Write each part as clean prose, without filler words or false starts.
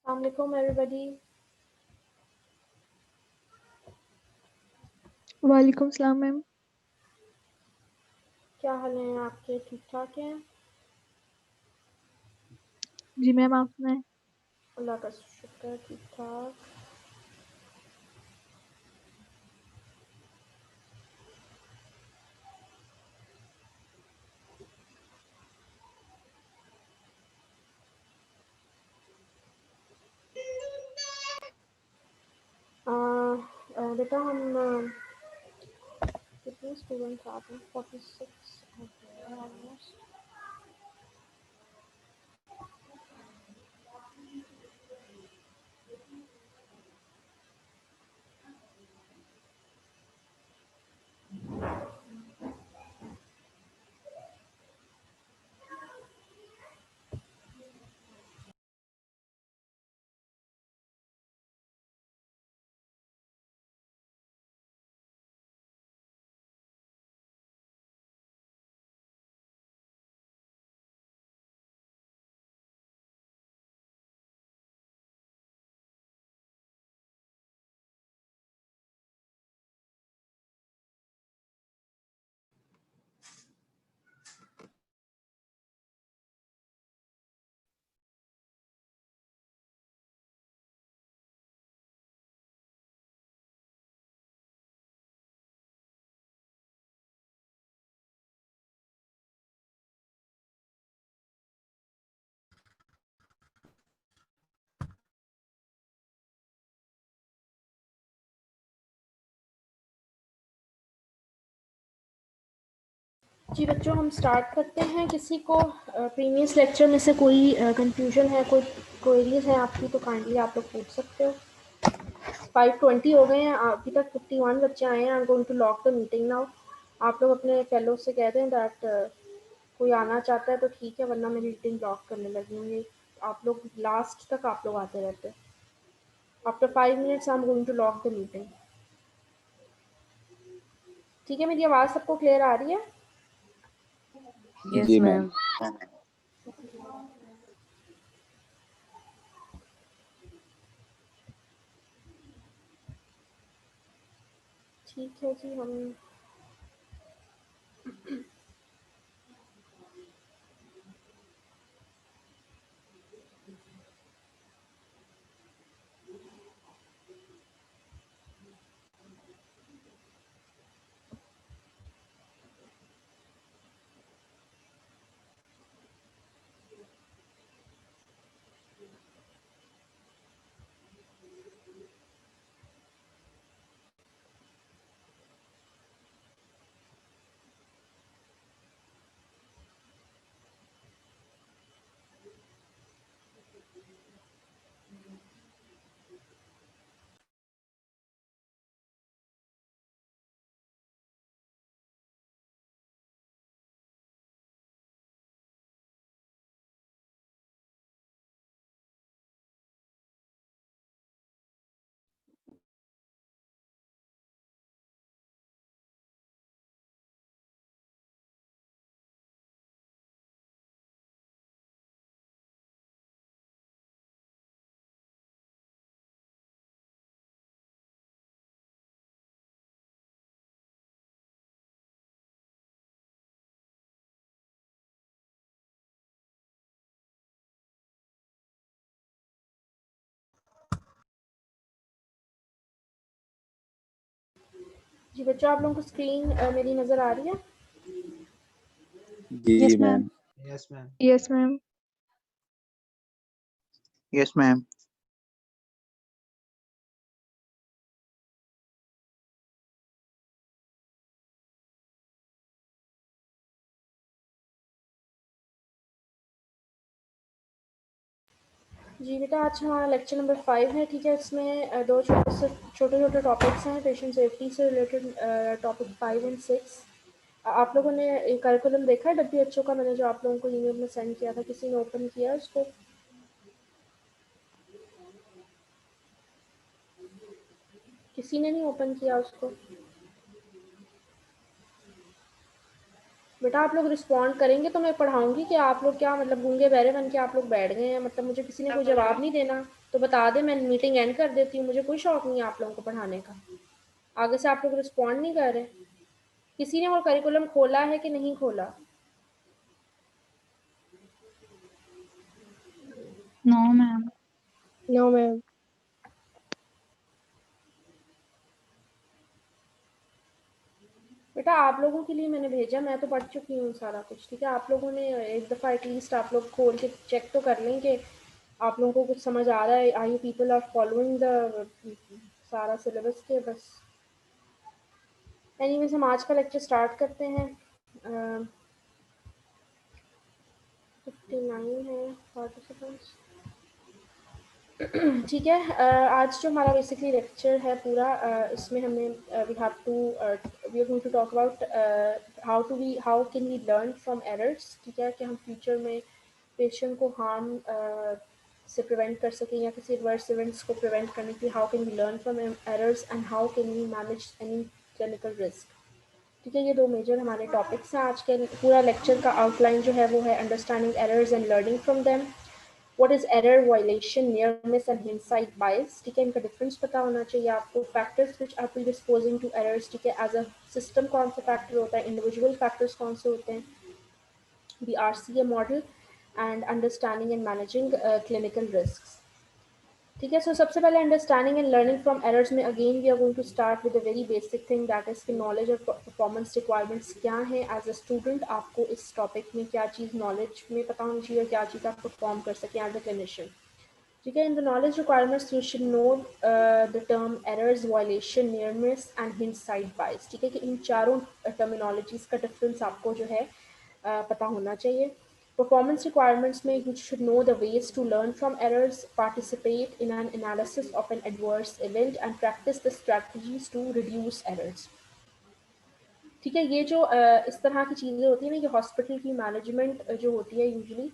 अस्सलाम वालेकुम एवरीबॉडी। वालेकुम सलाम मैम। क्या हाल है आपके? ठीक ठाक हैं? जी मैम, आप सुनाएं। अल्लाह का शुक्र है, ठीक ठाक। बेटा हम कितने स्टूडेंट्स आते हैं? 46 ऑलमोस्ट। जी बच्चों, हम स्टार्ट करते हैं। किसी को प्रीवियस लेक्चर में से कोई कंफ्यूजन है, कोई क्वेरीज है आपकी, तो काइंडली आप लोग पूछ सकते हो। 5:20 हो गए हैं, अभी तक 51 बच्चे आए हैं। I am going to lock the meeting now. आप लोग अपने फेलो से कह दें दैट कोई आना चाहता है तो ठीक है, वरना मैं मीटिंग लॉक करने लगी हूँ। आप लोग लास्ट तक आप लोग आते रहते हैं। After 5 minutes I am going to lock the meeting. ठीक है, मेरी आवाज़ सबको क्लियर आ रही है? जी मैम। ठीक है जी। हम जी बच्चों, आप लोगों को स्क्रीन मेरी नज़र आ रही है? जी Yes, ma'am. ma'am. Yes, ma'am. Yes ma'am. Yes, ma'am. जी बेटा, आज हमारा लेक्चर नंबर 5 है। ठीक है, इसमें दो छोटे छोटे टॉपिक्स हैं। पेशेंट सेफ्टी से रिलेटेड टॉपिक 5 एंड 6। आप लोगों ने करिकुलम देखा है WHO का? मैंने जो आप लोगों को ईमेल में सेंड किया था, किसी ने ओपन किया उसको? किसी ने नहीं ओपन किया उसको? बेटा आप लोग रिस्पॉन्ड करेंगे तो मैं पढ़ाऊंगी कि आप लोग क्या मतलब गूंगे बहरे बन के आप लोग बैठ गए हैं? मतलब मुझे किसी ने कोई जवाब नहीं देना तो बता दे, मैं मीटिंग एंड कर देती हूँ। मुझे कोई शौक नहीं है आप लोगों को पढ़ाने का। आगे से आप लोग रिस्पॉन्ड नहीं कर रहे। किसी ने वो करिकुलम खोला है कि नहीं खोला? No ma'am. No, ma'am. बेटा आप लोगों के लिए मैंने भेजा, मैं तो पढ़ चुकी हूँ सारा कुछ। ठीक है, आप लोगों ने एक दफ़ा एटलीस्ट आप लोग खोल के चेक तो कर लें कि आप लोगों को कुछ समझ आ रहा है। I you people are following the सारा सिलेबस के? बस एनीवेज हम आज का लेक्चर स्टार्ट करते हैं। 59 है पार्टिसिपेंट्स। ठीक है, आज जो हमारा बेसिकली लेक्चर है पूरा, इसमें हमने we have to we are going to talk about how can we learn from errors. ठीक है, कि हम फ्यूचर में पेशेंट को हार्म से प्रिवेंट कर सकें या किसी एडवर्स इवेंट्स को प्रिवेंट करने के लिए how can we learn from errors and how can we manage any clinical risk. ठीक है, ये दो मेजर हमारे टॉपिक्स हैं आज के। पूरा लेक्चर का आउटलाइन जो है वो है understanding errors and learning from them. What is error, violation, near miss and hindsight bias. ठीक है, इनका डिफरेंस पता होना चाहिए आपको। Factors which are predisposing to errors. ठीक है, एज अ सिस्टम कौन सा फैक्टर होता है, इंडिविजुअल फैक्टर्स कौन से होते हैं, the RCA model, and understanding and managing clinical risks. ठीक है, सो सबसे पहले understanding and learning from errors में again we are going to start with a very basic thing, that is कि नॉलेज और परफॉर्मेंस रिक्वायरमेंट्स क्या हैं। As a student आपको इस टॉपिक में क्या चीज़ नॉलेज में पता होनी चाहिए और क्या चीज़ आप परफॉर्म कर सकें एज अ क्लिनिशियन। ठीक है, in the knowledge requirements you should know the term errors, violation, near miss and hindsight bias. ठीक है, कि इन चारों टर्मिनोलॉजीज का डिफरेंस आपको जो है पता होना चाहिए। Performance requirements में you should know the ways to learn from errors, participate in an analysis of an adverse event and practice the strategies to reduce errors. ठीक है, ये जो इस तरह की चीज़ें होती हैं ना, ये हॉस्पिटल की मैनेजमेंट जो होती है यूजुअली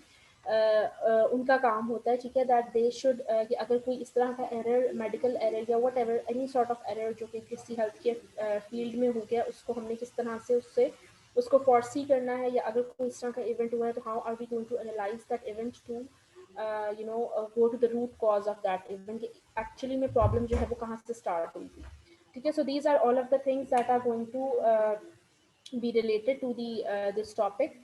उनका काम होता है। ठीक है, दैट दे शुड कि अगर कोई इस तरह का एरर, मेडिकल एरर या what ever any sort of error जो कि किसी हेल्थ केयर फील्ड में हो गया, उसको हमने किस तरह से उसको फॉरसी करना है, या अगर कोई इस तरह का इवेंट हुआ है तो how are we going to analyse that event to go to the root cause of that event, actually में प्रॉब्लम जो है वो कहाँ से स्टार्ट हुई थी। ठीक है, so these are all of the things that are going to be related to the this topic.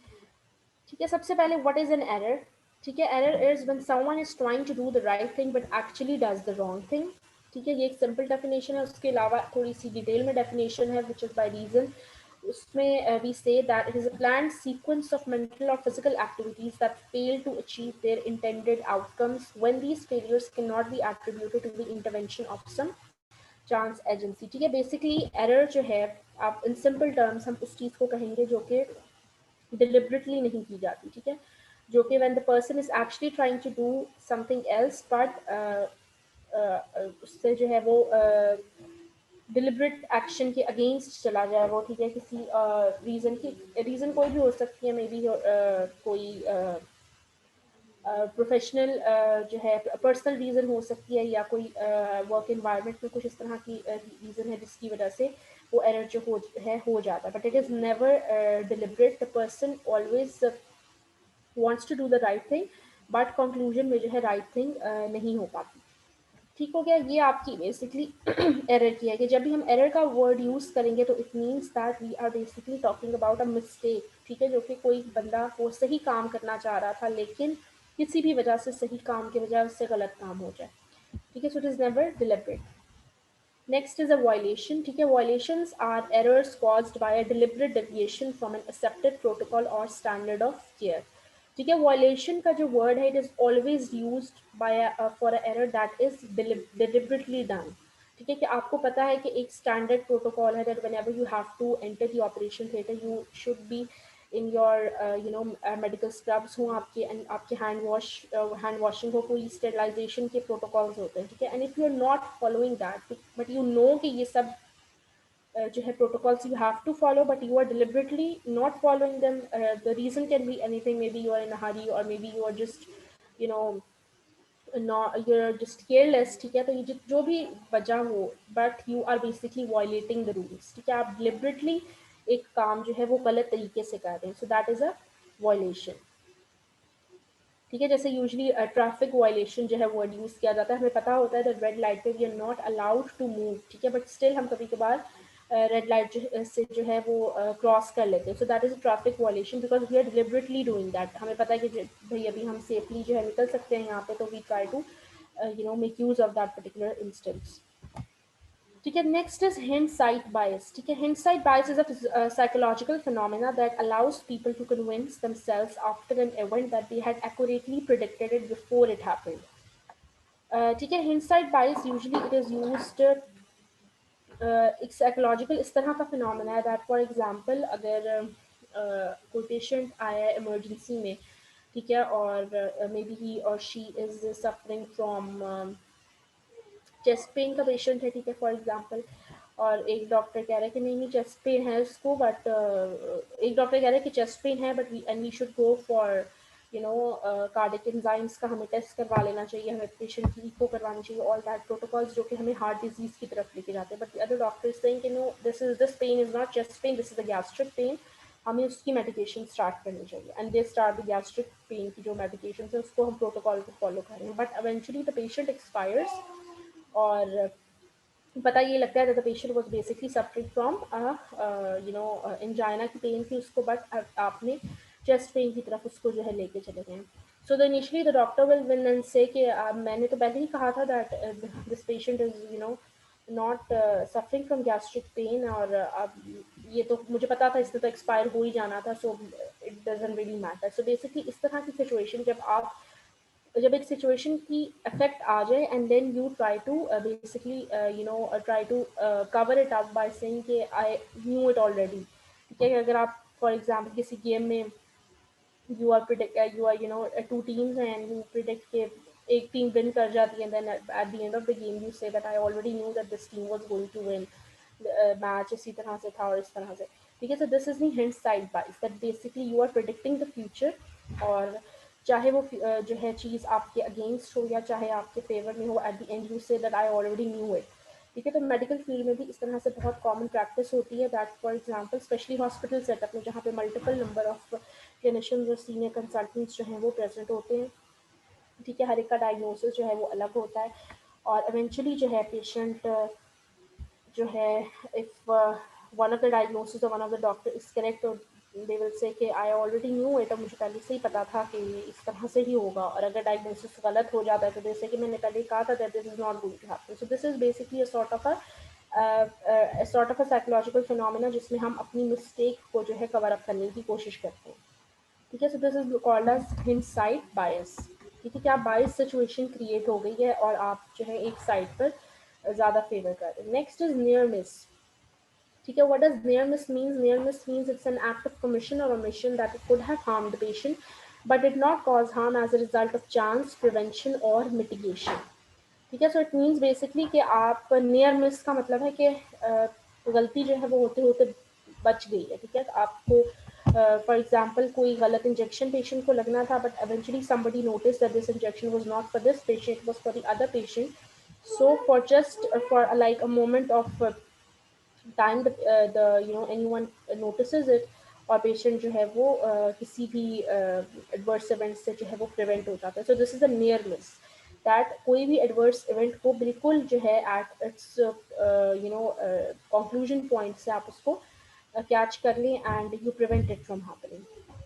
ठीक है, सबसे पहले what is an error? ठीक है, error is when someone is trying to do the right thing but actually does the wrong thing. ठीक है, ये एक सिंपल डेफिनेशन है। उसके अलावा थोड़ी सी डिटेल में डेफिनेशन है which is by reason. उसमें we say that it is a planned sequence of mental or physical activities that fail to achieve their intended outcomes when these failures cannot be attributed to the intervention of some chance agency. ठीक है, basically error जो है, आप in simple terms हम उस चीज़ को कहेंगे जो कि डिलिबरेटली नहीं की जाती। ठीक है, जो कि when the person is actually trying to do something else but उससे जो है वो डिलिबरेट एक्शन के अगेंस्ट चला जाए वो। ठीक है, किसी रीज़न कोई भी हो सकती है, मे बी कोई प्रोफेशनल जो है पर्सनल रीज़न हो सकती है, या कोई वर्क इन्वायरमेंट में कुछ इस तरह की रीज़न है जिसकी वजह से वो एरर जो हो जाता है, but it is never deliberate. The person always wants to do the right thing, but conclusion में जो है राइट थिंग नहीं हो पाती। ठीक हो गया, ये आपकी बेसिकली एरर की है कि जब भी हम एरर का वर्ड यूज़ करेंगे तो it means that we are basically talking about a mistake. ठीक है, जो कि कोई बंदा वो सही काम करना चाह रहा था लेकिन किसी भी वजह से सही काम के बजाय उससे गलत काम हो जाए। ठीक है, so it is never deliberate. Next is a violation, ठीक है। Violations are errors caused by a deliberate deviation from an accepted protocol और स्टैंडर्ड ऑफ केयर, ठीक है। वायलेशन का जो वर्ड है, it is always used by for a error that is deliberately done, ठीक है। कि आपको पता है कि एक स्टैंडर्ड प्रोटोकॉल है that whenever you have to enter the operation theatre you should be in your medical scrubs हों आपके, आपके हैंड वॉशिंग हो, पूरी स्टेरिलाइजेशन के प्रोटोकॉल्स होते हैं, ठीक है। And if you are not following that, but you know कि ये सब जो है protocols you have to follow, but you are deliberately not following them, the reason can be anything, maybe you are in a hurry or maybe you are just you know you're just careless, ठीक है। तो ये जो भी वजह हो, but you are basically violating the rules, ठीक है। आप डिलिबरेटली एक काम जो है वो गलत तरीके से कर रहे हैं, so that is a violation, ठीक है। जैसे यूजली ट्रैफिक वायलेशन जो है वर्ड यूज़ किया जाता है, हमें पता होता है दैट रेड लाइट पे we are not allowed to move, ठीक है, बट स्टिल हम कभी कभार रेड लाइट से जो है वो क्रॉस कर लेते हैं, so that is a traffic violation because we are deliberately doing that. हमें पता है कि भाई अभी हम सेफली जो है निकल सकते हैं यहाँ पे, तो we try to make use of that particular instance, ठीक है। नेक्स्ट इज hindsight bias, ठीक है। hindsight bias is a psychological phenomena that allows people to convince themselves after an event that they had accurately predicted it before it happened, ठीक है। hindsight bias usually it is used एक psychological इस तरह का phenomena है that for example अगर कोई patient आया है इमरजेंसी में, ठीक है, और मे बी ही और she is suffering from chest pain का पेशेंट है, ठीक है, फॉर एग्जांपल, और एक डॉक्टर कह रहा है कि नहीं नहीं चेस्ट पेन है उसको, बट एक डॉक्टर कह रहा है कि चेस्ट पेन है but and we should go for cardiac enzymes का हमें टेस्ट करवा लेना चाहिए, हमें पेशेंट की इको करवानी चाहिए, ऑल दैट प्रोटोकॉल्स जो कि हमें हार्ट डिजीज की तरफ लेके जाते हैं, बट अदर डॉक्टर सेइंग कि no this pain is not chest pain, this is a gastric pain, हमें उसकी मेडिकेशन स्टार्ट करनी चाहिए, and they start the gastric pain की जो मेडिकेशन है उसको हम प्रोटोकॉल को फॉलो करें, but eventually the patient expires, और पता ये लगता है that the patient was basically suffering from angina की पेन थी उसको, बट आपने चेस्ट पेन की तरफ उसको जो है लेके चले गए। So the initially the doctor will then say कि मैंने तो पहले ही कहा था that this patient is not suffering from gastric pain, और अब ये तो मुझे पता था इसने तो एक्सपायर हो ही जाना था, so it doesn't really matter. So basically इस तरह की सिचुएशन जब एक सिचुएशन की इफेक्ट आ जाए and then you try to basically try to cover it up by saying कि आई न्यू इट ऑलरेडी, ठीक है। अगर आप फॉर एग्जांपल किसी गेम में टू टीम्स हैं एंड यू प्रिडिक्ट के एक टीम विन कर जाती है, then at the end of the game you say that I already knew that this team was going to win, match इसी तरह से था और इस तरह से, ठीक है। So this is the hindsight bias that basically you are predicting the future, और चाहे वो जो है चीज़ आपके अगेंस्ट हो या चाहे आपके फेवर में हो, eight the end you say that I already knew it, ठीक है। तो मेडिकल फील्ड में भी इस तरह से बहुत कॉमन प्रैक्टिस होती है that for example specially hospital setup में जहाँ पे मल्टीपल नंबर ऑफ क्लिनिशियंस और सीनियर कंसल्टेंट्स जो हैं वो प्रेजेंट होते हैं, ठीक है। हर एक का डायग्नोसिस जो है वो अलग होता है, और इवेंचुअली जो है पेशेंट जो है if one of the diagnosis और one of the doctor is correct, और दे विल से कि आई ऑलरेडी न्यू इट, और मुझे पहले से ही पता था कि ये इस तरह से ही होगा, और अगर डायग्नोसिस गलत हो जाता है तो जैसे कि मैंने पहले ही कहा था that this is not going to happen. So this is basically a sort of a psychological phenomena जिसमें हम अपनी मिस्टेक को जो है कवर अप करने की कोशिश करते हैं, ठीक है। So this is called as hindsight bias, ठीक है। क्या बायस सिचुएशन क्रिएट हो गई है और आप जो है एक साइड पर ज़्यादा फेवर कर रहे हैं। नेक्स्ट इज नियर मिस, ठीक है। What does near miss means? Near miss means it's an act of commission और omission that could have harmed the patient but did not cause harm as a result of chance, prevention और mitigation, ठीक है। So it means basically कि आप near miss का मतलब है कि गलती जो है वो होते होते बच गई है, ठीक है। आपको फॉर एग्जांपल कोई गलत इंजेक्शन पेशेंट को लगना था, but eventually somebody noticed that this injection was not for this patient, it was for the other patient, so for just for like a moment of time the anyone notices it, और patient जो है वो किसी भी adverse event से जो है वो प्रिवेंट हो जाता है। So this is a near miss that कोई भी एडवर्स इवेंट को बिल्कुल जो है एट इट्स कंक्लूजन पॉइंट से आप उसको कैच कर लें and you prevent it from happening,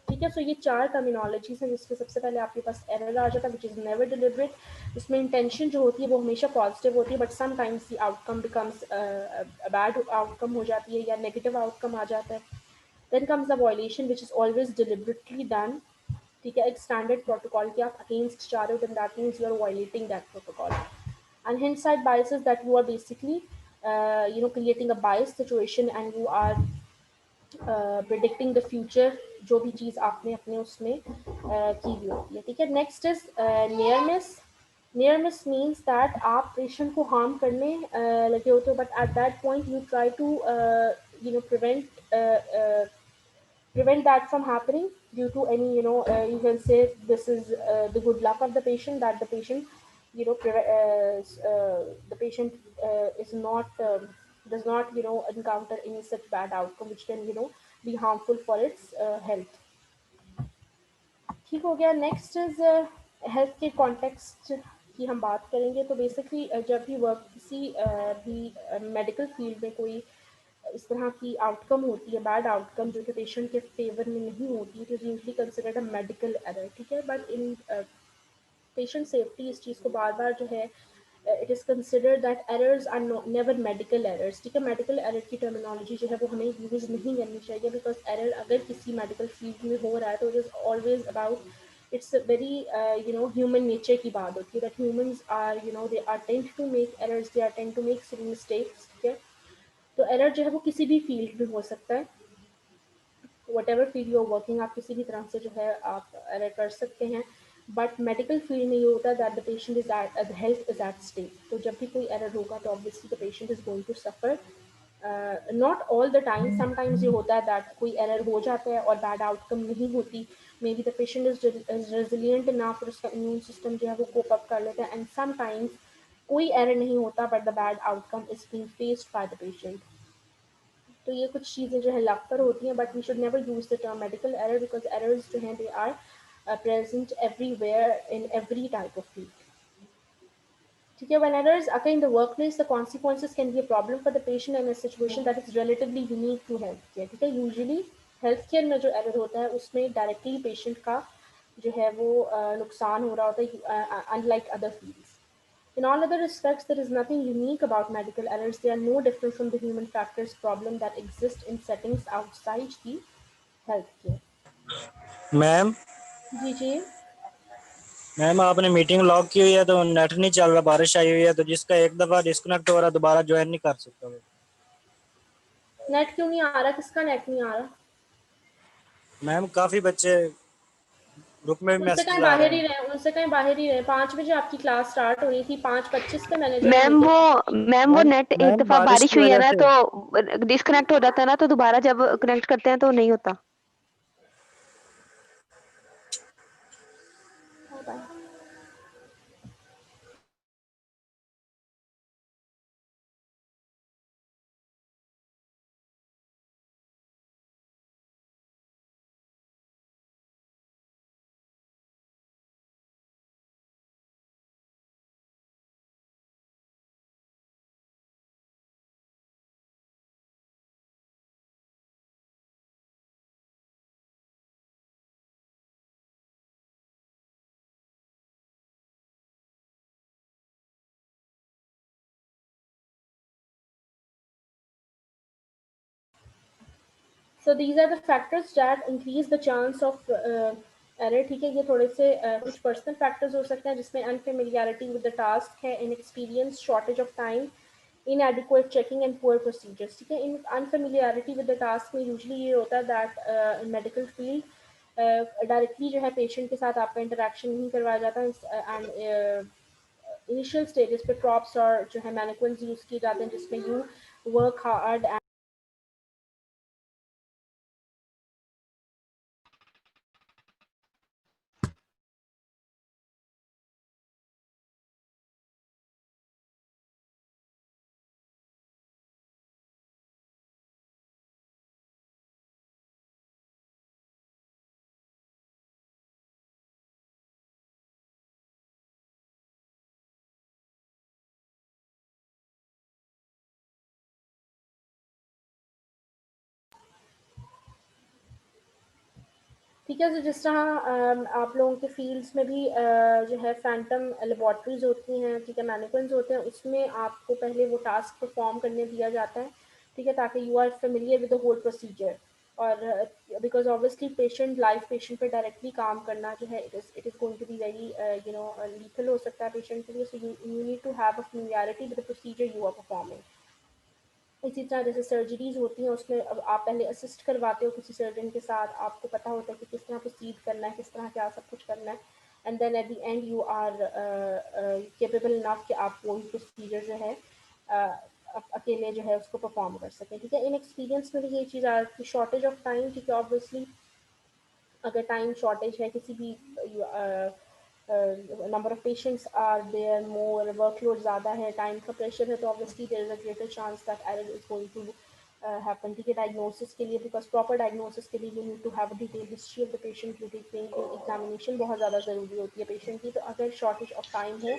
ठीक है। सो ये 4 टर्मिनोलॉजीज हैं जिसमें सबसे पहले आपके पास एरर आ जाता है विच इज़ नेवर डिलिबरेट। उसमें इंटेंशन जो होती है वो हमेशा पॉजिटिव होती है, but sometimes the outcome becomes bad outcome हो जाती है या नेगेटिव आउटकम आ जाता है। Then comes the violation which is always deliberately done. ठीक है, एक स्टैंडर्ड प्रोटोकॉल के आप अगेंस्ट जा रहे हो, then that means you are violating that protocol. And hindsight bias is that you are basically creating a biased situation and you are predicting the future, जो भी चीज़ आपने अपने उसमें की हुई होती है। ठीक है, next is near miss. Near miss means that आप पेशेंट को हार्म करने लगे होते हो, but at that point you try to prevent that from happening due to any you can say this is the good luck of the patient, that the patient the patient is not does not encounter any such bad outcome which can be harmful for its health। ठीक हो गया। Next is health के context की हम बात करेंगे। तो basically जब भी वर्क किसी भी मेडिकल फील्ड में कोई इस तरह की आउटकम होती है, बैड आउटकम जो कि पेशेंट के फेवर में नहीं होती, it is usually considered a medical error. ठीक है, बट इन पेशेंट सेफ्टी इस चीज़ को बार बार जो है it is considered that errors are never medical errors. ठीक है, मेडिकल एरर की टर्मिनोलॉजी जो है वो हमें यूज़ नहीं करनी चाहिए, बिकॉज एरर अगर किसी मेडिकल फील्ड में हो रहा है तो it is always about it's very human nature की बात होती है, that humans are they are tend to make errors, they are tend to make silly mistakes. ठीक है, तो एरर जो है वो किसी भी फील्ड में हो सकता है, whatever field you are working, आप किसी भी तरह से जो है आप एरर कर सकते हैं। बट मेडिकल फील्ड में ये होता है that the patient is at the health is at stake. तो जब भी कोई एरर होगा तो obviously the patient is going to suffer. Not all the time, sometimes ये होता है दैट कोई एरर हो जाता है और बैड आउटकम नहीं होती, मे be the patient is resilient enough और उसका इम्यून सिस्टम जो है वो कोप अप कर लेता है, एंड समटाइम्स कोई एरर नहीं होता but the bad outcome is being faced by the patient. तो ये कुछ चीज़ें जो है लक पर होती हैं, but we should never use the term medical error, because errors जो हैं they are present everywhere in every type of field. ठीक है, when errors occur in the workplace, the consequences can be a problem for the patient in a situation that is relatively unique to healthcare। ठीक है, usually health care में जो error होता है उसमें directly patient का जो है वो नुकसान हो रहा होता है, unlike other fields. In all other respects, there is nothing unique about medical errors. They are no different from the human factors problem that exist in settings outside the healthcare। Ma'am जी जी। Ma'am आपने meeting log की हुई है तो net नहीं चल रहा, बारिश आई हुई है तो जिसका एक दफा डिस्कनेक्ट हो रहा दोबारा ज्वाइन नहीं कर सकता वो। नेट क्यों नहीं आ रहा? किसका नेट नहीं आ रहा? मैम काफी बच्चे ग्रुप में उनसे मैसेज कहीं आ रहे बाहर ही हैं। रहे, उनसे कहीं बाहर ही रहे। 5 बजे आपकी क्लास स्टार्ट हो रही थी, 5:25 पे मैंने जो है मैम मीटिंग। वो मैम वो मैम नेट एक मैम दफा बारिश बारिश की हुई है वजह ना से तो डिस्कनेक्ट हो जाता है ना, तो दोबारा जब कनेक्ट करते हैं तो नहीं होता। So these are the factors that increase the chance of error। ठीक है, ये थोड़े से कुछ पर्सनल फैक्टर्स हो सकते हैं जिसमें अनफेमिलियरिटी विद द टास्क है, inexperience, shortage of time, inadequate checking and poor procedures। ठीक है, इन अनफेमिलियरिटी विद द टास्क में यूजली ये होता है that in medical field directly जो है पेशेंट के साथ आपका इंटरेक्शन नहीं करवाया जाता, एंड इनिशियल स्टेजेस पे प्रॉप्स और जो है मैनिक्विन्स यूज़ किए जाते हैं जिसमें यू वर्क हार्ड ठीक है। तो जिस तरह आप लोगों के फील्ड्स में भी जो है फैंटम लेबॉर्ट्रीज होती हैं, ठीक है, मैनिक्विन्स होते हैं, उसमें आपको पहले वो टास्क परफॉर्म करने दिया जाता है, ठीक है, ताकि you are familiar with the whole procedure. और because obviously patient live patient पे डायरेक्टली काम करना जो है it is going to be very lethal हो सकता है पेशेंट के लिए। So you need to have a familiarity with the procedure you are performing. इसी तरह जैसे सर्जरीज होती हैं उसमें अब आप पहले असिस्ट करवाते हो किसी सर्जन के साथ, आपको पता होता है कि किस तरह प्रोसीड करना है, किस तरह क्या सब कुछ करना है, and then at the end you are capable enough कि आप वो प्रोसीजर जो है अकेले जो है उसको परफॉर्म कर सकें। ठीक है, इन एक्सपीरियंस में भी ये चीज़ आ रही है, शॉर्टेज ऑफ टाइम। ठीक है, ऑब्वियसली अगर टाइम शॉर्टेज है किसी भी number of patients are there more, workload ज़्यादा है, टाइम का प्रेशर है, तो obviously there is a greater chance that error is going to happen. ठीक है, डायग्नोसिस के लिए, बिकॉज प्रॉपर डायग्नोसिस के लिए you need to have a detail history of the patient, clinical examination बहुत ज़्यादा ज़रूरी होती है पेशेंट की। तो अगर शॉर्टेज ऑफ टाइम हो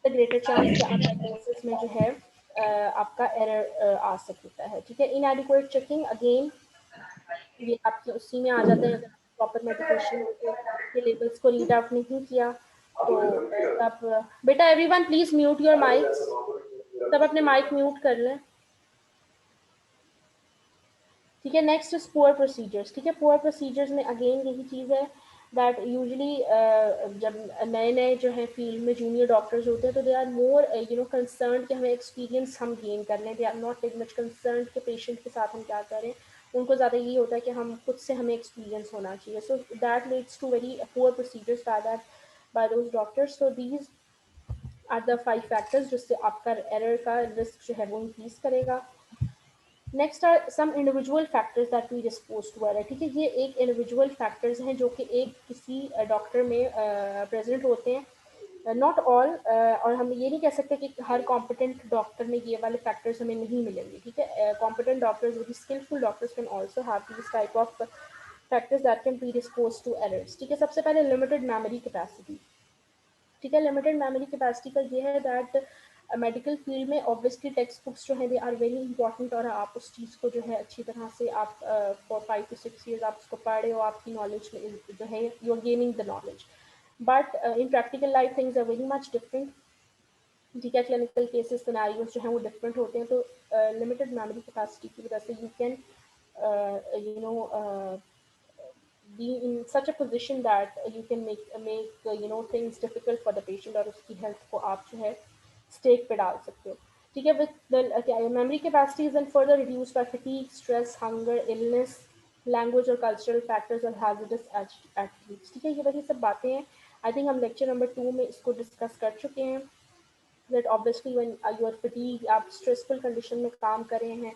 तो ग्रेटर चांस कि आप डायग्नोसिस में जो है आपका एरर आ सकता है। ठीक है, इनएडिक्वेट चेकिंग, अगेन ये आपके उसी में आ जाता है। अगर प्रॉपर मेडिकेशन के लेवल्स को रीड आउट नहीं किया तो तब बेटा everyone please mute your mics, सब अपने माइक म्यूट कर लें। ठीक है, नेक्स्ट इज पुअर प्रोसीजर्स। ठीक है, पुअर प्रोसीजर्स में अगेन यही चीज़ है दैट यूजली जब नए नए जो है फील्ड में जूनियर डॉक्टर्स होते हैं तो दे आर मोर कंसर्न कि हमें एक्सपीरियंस हम गेन कर लें। They are not very much concern कि पेशेंट के साथ हम क्या करें, उनको ज़्यादा यही होता है कि हम खुद से हमें एक्सपीरियंस होना चाहिए। So that leads to very poor procedures by those doctors. So these are the 5 factors जिससे आपका एरर का रिस्क जो है वो इंक्रीज करेगा। Next are some individual factors that we dispose to error. ठीक है, ये एक इंडिविजुअल फैक्टर्स हैं जो कि एक किसी डॉक्टर में प्रेजेंट होते हैं, नॉट ऑल, और हम ये नहीं कह सकते कि हर कॉम्पिटेंट डॉक्टर में ये वाले फैक्टर्स हमें नहीं मिलेंगे। ठीक है, competent doctors with skillful doctors can also have this type of factors that can be dispose to errors. ठीक है, सबसे पहले लिमिटेड मेमोरी कैपेसिटी। ठीक है, लिमिटेड मेमोरी कैपेसिटी का ये है दैट मेडिकल फील्ड में ऑब्वियसली टेक्स्ट बुक्स जो है दे आर वेरी इंपॉर्टेंट, और आप उस चीज़ को जो है अच्छी तरह से आप फॉर 5 to 6 years आप उसको पढ़ रहे हो, आपकी नॉलेज में जो है you are gaining the knowledge. But in practical life things are very much different. ठीक है, क्लिनिकल केसेस सिनेरियोज जो हैं वो डिफरेंट होते हैं। तो लिमिटेड मेमोरी कैपेसिटी की वजह से you can you know be in such a position that you can make things difficult for the patient, और उसकी हेल्थ को आप जो है स्टेक पे डाल सकते हो। ठीक है, with the memory capacity is and further reduced by fatigue, stress, hunger, illness, language और कल्चरल फैक्टर्स और हैजर्डस एट्रीब्यूट्स। ठीक है, ये वही सब बातें हैं। आई थिंक हम लेक्चर नंबर 2 में इसको डिस्कस कर चुके हैं that obviously when you are fatigued, आप stressful condition में काम कर रहे हैं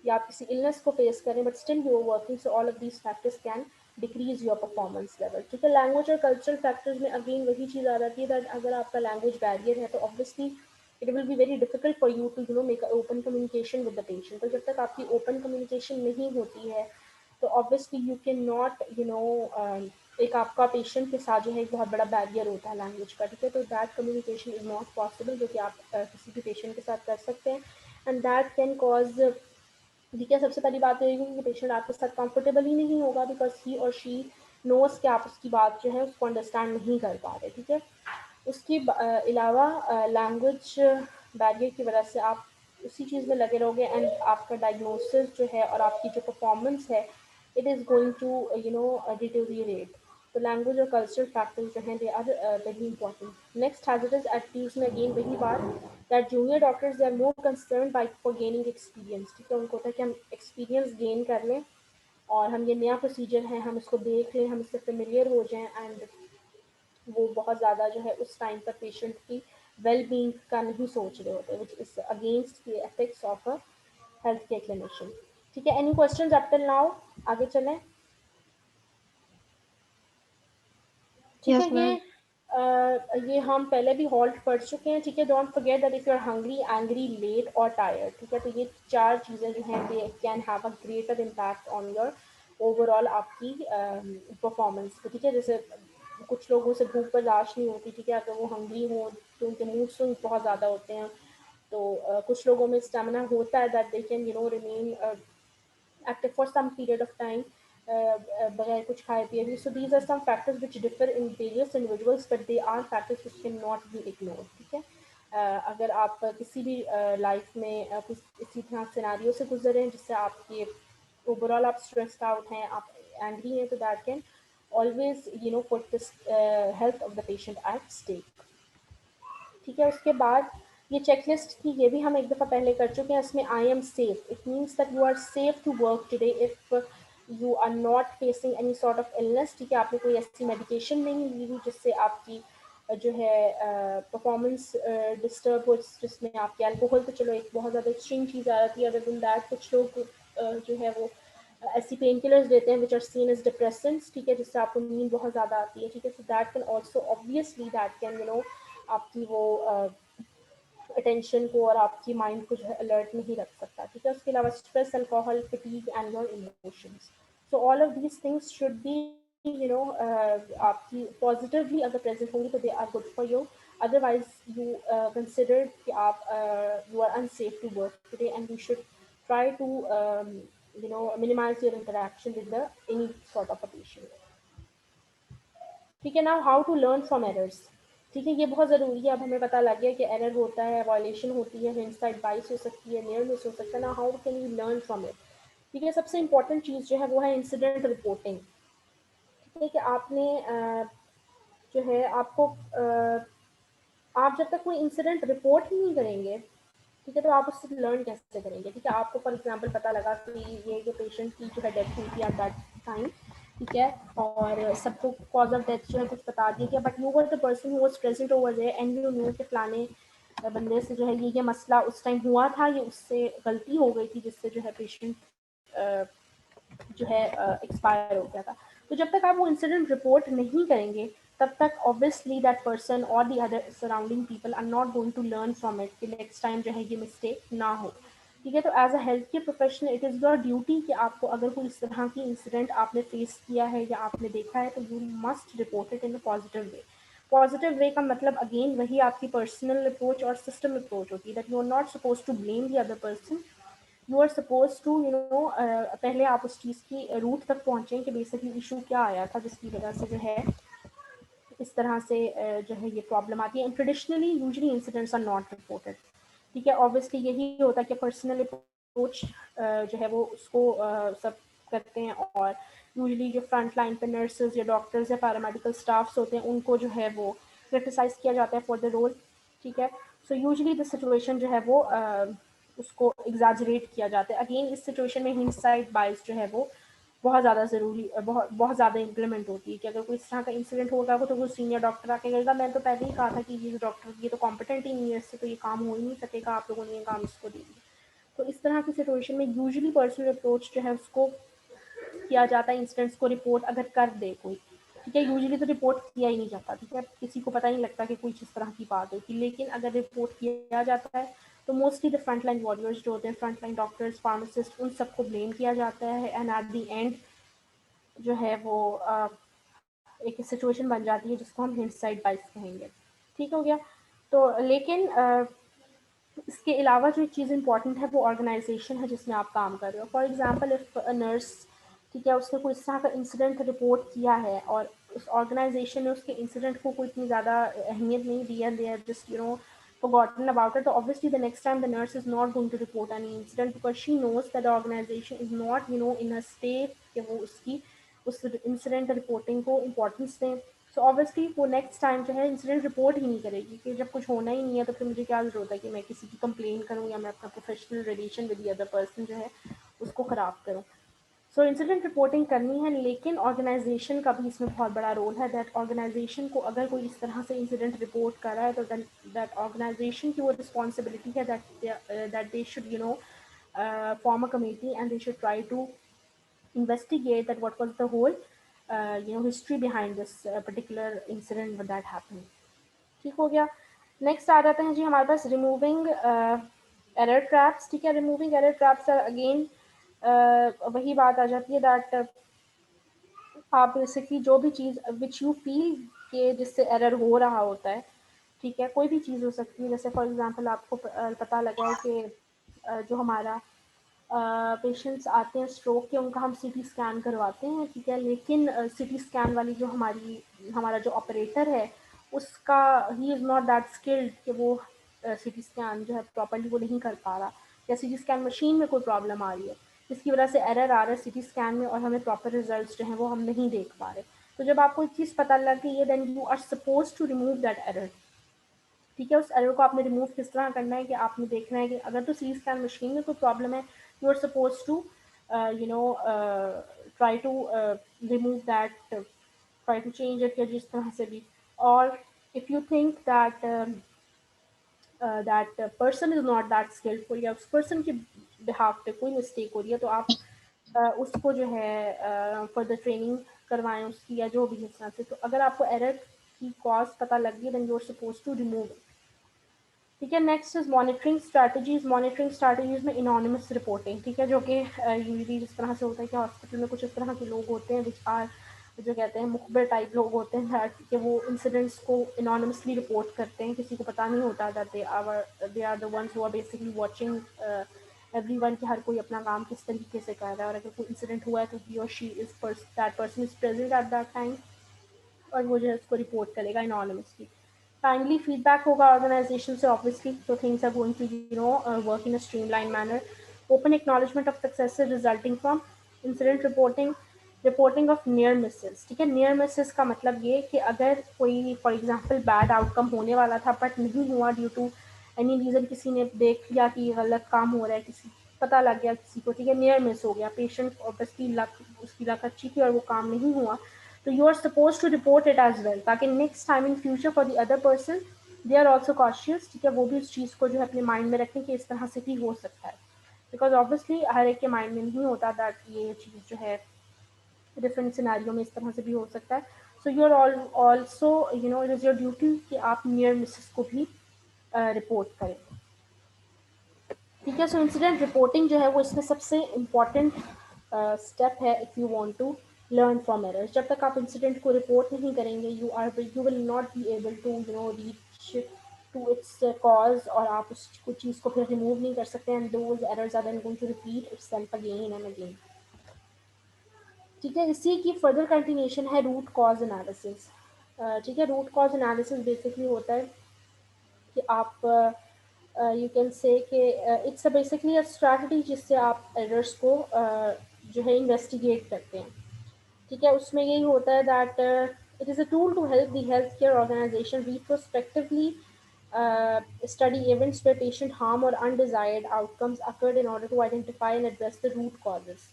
या आप किसी illness को face कर रहे हैं but still you are working, so all of these factors can decrease your performance level. ठीक है, language और cultural factors में again वही चीज़ आ जाती है that अगर आपका language barrier है तो obviously it will be very difficult for you to make an open communication with the patient. तो जब तक आपकी open communication नहीं होती है तो ऑब्वियसली यू कैन नॉट एक आपका पेशेंट के साथ जो है एक बहुत बड़ा बैरियर होता है लैंग्वेज का। ठीक है, तो that communication is not possible जो कि आप किसी भी पेशेंट के साथ कर सकते हैं, एंड दैट कैन कॉज। ठीक है, सबसे पहली बात यही है कि पेशेंट आपके साथ कंफर्टेबल ही नहीं होगा बिकॉज ही और शी नोस कि आप उसकी बात जो है उसको अंडरस्टैंड नहीं कर पा रहे। ठीक है, उसके अलावा लैंग्वेज बैरियर की वजह से आप उसी चीज़ में लगे रहोगे एंड आपका डायग्नोसिस जो है और आपकी जो परफॉर्मेंस है it is going to deteriorate. तो लैंग्वेज और कल्चरल फैक्टर्स जो हैं they are very important. Next hazardous attributes में अगेन वही बात that junior doctors they are more concern by for gaining experience. ठीक है, उनको होता है कि हम एक्सपीरियंस गेन कर लें और हम ये नया प्रोसीजर है हम इसको देख लें, हम इससे फेमिलियर हो जाएं, एंड वो बहुत ज़्यादा जो है उस टाइम पर पेशेंट की वेल बींग का नहीं सोच रहे होते, which is against the ethics of a health care clinician. ठीक है, any questions up till now? आगे चलें। ठीक Yes, है, ma'am. ये हम पहले भी हॉल्ट पढ़ चुके हैं। ठीक है, don't forget that if you are hungry, angry, late or tired. ठीक है, तो ये 4 चीज़ें जो हैं they can have a greater impact on your overall आपकी परफॉर्मेंस को। ठीक है, जैसे कुछ लोगों से भूख बर्दाश्त नहीं होती। ठीक है, अगर वो हंग्री हो तो उनके मूड स्विंग बहुत ज़्यादा होते हैं। तो कुछ लोगों में स्टेमिना होता है that they can remain active for some period of time, बगैर कुछ खाए पिए भी. So these are some factors which differ in various individuals but they are factors which can not be ignored. ठीक है. अगर आप किसी भी लाइफ में कुछ इसी तरह सिनारियो से गुजरे हैं जिससे आपके ओवरऑल आप स्ट्रेस्ड आउट हैं, आप एंग्री हैं, तो that can always put this health of the patient at stake. ठीक है. उसके बाद ये चेकलिस्ट की ये भी हम एक दफ़ा पहले कर चुके हैं. इसमें I am safe, it means that you are safe to work today if you are not facing any sort of illness. ठीक है. आपने कोई ऐसी मेडिकेशन नहीं ली हुई जिससे आपकी जो है परफॉर्मेंस डिस्टर्ब हो, जिसमें आपके अल्कोहल तो चलो एक बहुत ज़्यादा एक्सट्रीम चीज़ आ जाती है. अदर देन दैट कुछ लोग जो है वो ऐसी पेन किलर्स देते हैं which are seen as depressants. ठीक है. जिससे आपको नींद बहुत ज़्यादा आती है. ठीक है. So that can also obviously that can आपकी वो अटेंशन को और आपकी माइंड को जो है अलर्ट नहीं रख सकता. ठीक है. उसके अलावा stress, alcohol, fatigue and your emotions. So all of these things should be आपकी पॉजिटिवली अगर प्रेजेंट होंगी तो they are good for you. Otherwise you consider कि आप you are unsafe to work today and you should try to minimize your interaction with the any sort of a patient. ठीक है. Now how to learn from errors. ठीक है. ये बहुत ज़रूरी है. अब हमें पता लग गया कि एरर होता है, वायलेशन होती है, हिंडसाइड बाइस हो सकती है, नियर मिस हो सकता है. ना how can you learn from it. ठीक है. सबसे इंपॉर्टेंट चीज़ जो है वो है इंसिडेंट रिपोर्टिंग. ठीक है. कि आपने जो है आपको आप जब तक कोई इंसिडेंट रिपोर्ट ही नहीं करेंगे, ठीक है, तो आप उससे लर्न कैसे करेंगे. ठीक है. आपको फॉर एग्जांपल पता लगा कि ये पेशेंट की जो है डेथ हुई थी एट दैट टाइम. ठीक है. और सबको कॉज ऑफ डेथ जो है कुछ बता दिया गया, but you were the person who was present over there and you knew कि फलाने बंदे से जो है ये मसला उस टाइम हुआ था, ये उससे गलती हो गई थी जिससे जो है पेशेंट जो है एक्सपायर हो गया था. तो जब तक आप वो इंसिडेंट रिपोर्ट नहीं करेंगे तब तक ऑब्वियसली दैट पर्सन और the other surrounding people are not going to learn from it कि नेक्स्ट टाइम जो है ये मिस्टेक ना हो. ठीक है. तो as a health care professional it is your duty कि आपको अगर कोई इस तरह की इंसिडेंट आपने फेस किया है या आपने देखा है तो you must report it in a positive way. Positive way का मतलब अगेन वही आपकी पर्सनल अप्रोच और सिस्टम अप्रोच होती है that you are not suppose to blame the other person. You are suppose to पहले आप उस चीज़ की रूट तक पहुँचें कि बेसिकली इशू क्या आया था जिसकी वजह से जो है इस तरह से जो है ये प्रॉब्लम आती है. And traditionally usually incidents are not reported. ठीक है. ऑब्वियसली यही होता है कि पर्सनल अप्रोच जो है वो उसको सब करते हैं और यूजुअली जो फ्रंट लाइन पे नर्सेज या डॉक्टर्स या पैरामेडिकल स्टाफ्स होते हैं उनको जो है वो क्रिटिसाइज किया जाता है फॉर द रोल. ठीक है. सो यूजुअली द सिचुएशन जो है वो उसको एग्जैजरेट किया जाता है. अगेन इस सिचुएशन में हिंडसाइड बायस जो है वो बहुत ज़्यादा ज़रूरी बहुत ज़्यादा इम्प्लीमेंट होती है कि अगर कोई इस तरह का इंसिडेंट होगा तो वो सीनियर डॉक्टर आके कहेगा मैं तो पहले ही कहा था कि ये डॉक्टर ये तो कॉम्पिटेंट ही नहीं है, इससे तो ये काम हो ही नहीं सकेगा, आप लोगों ने ये काम इसको दे दिया. तो इस तरह की सिचुएशन में यूजुअली पर्सनल अप्रोच जो है उसको किया जाता है. इंसिडेंट्स को रिपोर्ट अगर कर दे कोई, ठीक है, यूजुअली तो रिपोर्ट किया ही नहीं जाता. ठीक है. किसी को पता ही नहीं लगता कि कुछ इस तरह की बात होती. लेकिन अगर रिपोर्ट किया जाता है तो mostly the front line warriors जो होते हैं, फ्रंट लाइन डॉक्टर्स, फार्मासिस्ट, उन सबको ब्लेम किया जाता है. एंड एट द एंड जो है वो एक सिचुएशन बन जाती है जिसको हम हिंडसाइड बाइस कहेंगे. ठीक हो गया. तो लेकिन इसके अलावा जो चीज़ इंपॉर्टेंट है वो ऑर्गेनाइजेशन है जिसमें आप काम कर रहे हो. For example if a nurse, ठीक है, उसने कोई इस तरह का इंसिडेंट रिपोर्ट किया है और उस ऑर्गेनाइजेशन ने उसके इंसिडेंट को कोई इतनी ज़्यादा अहमियत नहीं दी है, they are just forgotten about it, so obviously the next time the nurse is not going to report any incident because she knows that the organization is not in a state कि वो उसकी उस incident reporting को importance दें. So obviously वो next time जो है incident report ही नहीं करेगी कि जब कुछ होना ही नहीं है तो फिर मुझे क्या ज़रूरत है कि मैं किसी की कंप्लेन करूँ या मैं अपना professional relation with the other person जो है उसको ख़राब करूँ. सो इंसिडेंट रिपोर्टिंग करनी है, लेकिन ऑर्गेनाइजेशन का भी इसमें बहुत बड़ा रोल है. दैट ऑर्गेनाइजेशन को अगर कोई इस तरह से इंसिडेंट रिपोर्ट कर रहा है तो दैट ऑर्गेनाइजेशन की वो रिस्पॉन्सिबिलिटी है that they should form a committee and they should try to investigate that what was the whole history behind this particular incident that happened. ठीक हो गया. नेक्स्ट आ जाते हैं जी हमारे पास रिमूविंग एरर ट्रैप्स. ठीक है. रिमूविंग एरर ट्रैप्स अगेन वही बात आ जाती है दैट आप बेसिकली जो भी चीज़ विच यू फील के जिससे एरर हो रहा होता है, ठीक है, कोई भी चीज़ हो सकती है. जैसे फॉर एग्जांपल आपको पता लगा है कि जो हमारा पेशेंट्स आते हैं स्ट्रोक के, उनका हम सीटी स्कैन करवाते हैं, ठीक है, लेकिन सीटी स्कैन वाली जो हमारा जो ऑपरेटर है उसका he is not that skilled कि वो सीटी स्कैन जो है प्रॉपर्ली वो नहीं कर पा रहा, या सीटी स्कैन मशीन में कोई प्रॉब्लम आ रही है जिसकी वजह से एरर आ रहा है सीटी स्कैन में और हमें प्रॉपर रिजल्ट्स जो हैं वो हम नहीं देख पा रहे। तो जब आपको एक चीज़ पता लग गई है then you are suppose to remove that error, ठीक है। उस एरर को आपने रिमूव किस तरह करना है कि आपने देखना है कि अगर तो सीटी स्कैन मशीन में कोई प्रॉब्लम है you are suppose to try to remove that, try to change it या जिस तरह से भी। और if you think that that person is not that skillful या उस पर्सन के बिहाफ पे कोई मिस्टेक हो रही है तो आप उसको जो है फर्दर ट्रेनिंग करवाएं उसकी या जो भी इस तरह से। तो अगर आपको एरर की कॉज पता लग गई then you are suppose to remove it, ठीक है। Next is monitoring strategies. Monitoring strategies में इनोनिमस रिपोर्टिंग, ठीक है, जो कि यूजली जिस तरह से होता है कि हॉस्पिटल में कुछ इस तरह के लोग होते हैं विच आर जो कहते हैं मुखबिर टाइप लोग होते हैं कि वो इंसिडेंट्स को इनोनिमसली रिपोर्ट करते हैं, किसी को पता नहीं होता that they are the ones who are basically watching everyone कि हर कोई अपना काम किस तरीके से कर रहा है, और अगर कोई इंसिडेंट हुआ है तो ही और she is that person is present at that time और वो जो है उसको रिपोर्ट करेगा इनोनिमसली। टाइमली फीडबैक होगा ऑर्गेनाइजेशन से ऑब्वियसली, तो things are going to work in a streamline manner. Open acknowledgement of success resulting from incident reporting, reporting of near misses, ठीक है। नियर मिसेस का मतलब ये कि अगर कोई फॉर एग्जांपल बैड आउटकम होने वाला था बट नहीं हुआ ड्यू टू एनी रीज़न, किसी ने देख लिया कि ये गलत काम हो रहा है, किसी पता लग गया किसी को, ठीक है, नियर मिस हो गया, पेशेंट ऑब्वियसली लक उसकी लक अच्छी थी और वो काम नहीं हुआ, तो you are suppose to report it as well ताकि next time in future for the other person they are also cautious, ठीक है, वो भी उस चीज़ को जो है अपने माइंड में रखें कि इस तरह से भी हो सकता है, बिकॉज ऑब्वियसली हर एक के माइंड में नहीं होता दैट ये चीज़ जो है डिफरेंट सिनारियों में इस तरह से भी हो सकता है। So you are also you know it is your duty कि आप नियर मिसेस को भी रिपोर्ट करें, ठीक है। सो इंसिडेंट रिपोर्टिंग जो है वो इसमें सबसे इम्पॉर्टेंट स्टेप है if you want to learn from errors. जब तक आप इंसिडेंट को रिपोर्ट नहीं करेंगे you will not be able to reach to its cause, और आप उस चीज़ को फिर रिमूव नहीं कर सकते and those errors are then going to repeat itself again and again, ठीक है। इसी की फर्दर कंटिन्यूशन है रूट कॉज एनालिसिस, ठीक है। रूट कॉज एनालिसिस बेसिकली होता है कि आप यू कैन से कि इट्स बेसिकली अ स्ट्रैटेजी जिससे आप एरर्स को जो है इन्वेस्टिगेट करते हैं, ठीक है। उसमें यही होता है that it is a tool to help the health care organization retrospectively study events where patient harm or undesired outcomes occurred in order to identify and address the root causes.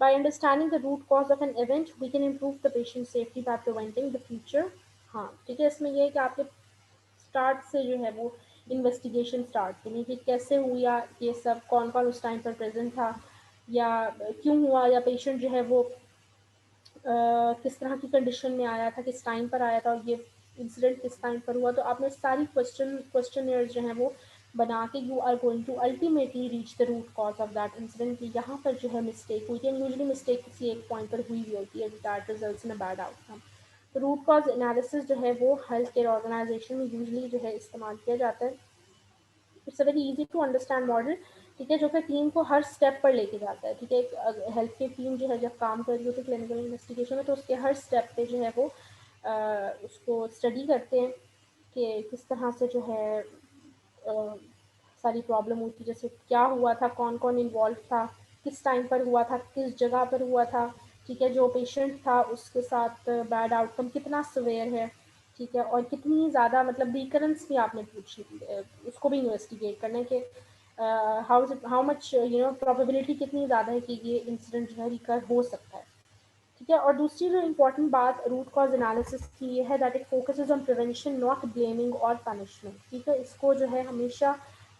By understanding the root cause of an event, we can improve the patient safety by preventing the future harm. ठीक है, इसमें यह है कि आपके start से जो है वो इन्वेस्टिगेशन स्टार्ट करनी कि कैसे हुआ ये सब, कौन कौन उस टाइम पर प्रेजेंट था या क्यों हुआ, या पेशेंट जो है वो किस तरह की कंडीशन में आया था, किस टाइम पर आया था और ये इंसिडेंट किस टाइम पर हुआ। तो आपने सारी क्वेश्चनर्स जो हैं वो बना के you are going to ultimately reach the root cause of that incident कि यहाँ पर जो है मिस्टेक हुई थी, एंड यूजुअली मिस्टेक किसी एक पॉइंट पर हुई भी होती है that results in a bad outcome. तो रूट कॉज एनालिसिस जो है वो हेल्थ केयर ऑर्गेनाइजेशन में यूजुअली जो है इस्तेमाल किया जाता है। It's a very easy to understand model, ठीक है, जो कि टीम को हर स्टेप पर लेके जाता है, ठीक है। एक हेल्थ केयर टीम जो है जब काम कर रही होती है क्लिनिकल इन्वेस्टिगेशन में तो उसके हर स्टेप पे जो है वो उसको स्टडी करते हैं कि किस तरह से जो है सारी प्रॉब्लम हुई थी, जैसे क्या हुआ था, कौन कौन इन्वॉल्व था, किस टाइम पर हुआ था, किस जगह पर हुआ था, ठीक है, जो पेशेंट था उसके साथ बैड आउटकम कितना सवेयर है, ठीक है, और कितनी ज़्यादा मतलब रिकरेंस भी आपने पूछी, उसको भी इन्वेस्टिगेट करना है कि हाउ मच प्रोबेबिलिटी कितनी ज़्यादा है कि ये इंसिडेंट जो है रिकर हो सकता है, ठीक है। और दूसरी जो इम्पोर्टेंट बात रूट कॉज एनालिसिस की ये है that it focuses on prevention not blaming और पनिशमेंट, ठीक है। इसको जो है हमेशा